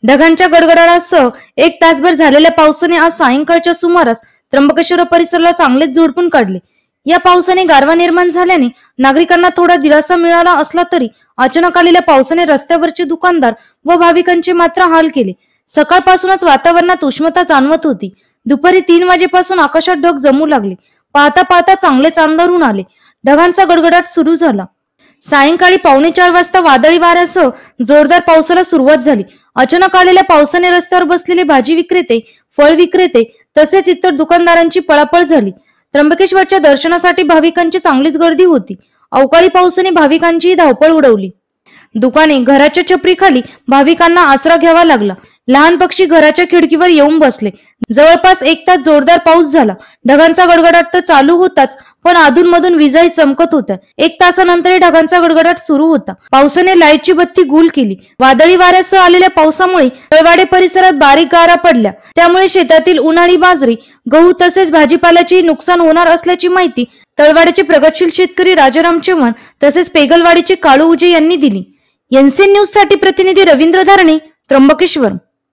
ढगांच्या गडगडाटासह 1 तासभर झालेल्या पावसाने आज सायंकाळच्या सुमारास त्र्यंबकेश्वर परिसराला चांगलेच झोडपून काढले। या पावसाने गारवा निर्माण झाल्याने नागरिकांना थोडा दिलासा मिळाला असला तरी अचानक आलेल्या पावसाने रस्त्यावरचे दुकानदार व भाविकांचे मात्र हाल केले। सकाळपासूनच वातावरणात उष्णता जाणवत होती। दुपारी 3 वाजेपासून आकाशात ढग जमू लागले। पाहता पाहता चांगलेच अंधारून आले। ढगांचा गडगडाट सुरू झाला। सायंकाळी 3:45 वाजता वादळी वाऱ्यासह जोरदार पावसाला सुरुवात झाली। अचानक आलेल्या पावसाने रस्त्यावर बसलेले भाजी विक्रेते, फळ विक्रेते तसेच इतर दुकानदारांची पळापळ झाली। त्र्यंबकेश्वरच्या दर्शनासाठी भाविकांची चांगलीच गर्दी होती। अवकाळी पावसाने भाविकांची धावपळ उडवली। दुकाने, घराच्या छपरीखाली भाविकांना आसरा घ्यावा लागला। लहान पक्षी घराच्या खिडकीवर येऊन बसले। जवळपास 1 तास जोरदार पाऊस झाला। ढगांचा गडगडाट तर चालू होताच, पण अधूनमधून विजाही चमकत होत्या। 1 तासानंतरही ढगांचा गडगडाट सुरू होता। पावसाने लाईटची बत्ती गुल केली। वादळी वाऱ्यासह आलेल्या पावसामुळे तळवाडे परिसरात बारीक गारा पडल्या। त्यामुळे शेतातील उन्हाळी बाजरी, गहू तसेच भाजीपाल्याचे नुकसान होणार असल्याची माहिती तळवाड्याचे प्रगतशील शेतकरी राजाराम चव्हाण तसेच पेगलवाडीचे काळू उजे यांनी दिली। एनसीएन न्यूज साठी प्रतिनिधी रवींद्र धारणे, त्र्यंबकेश्वर।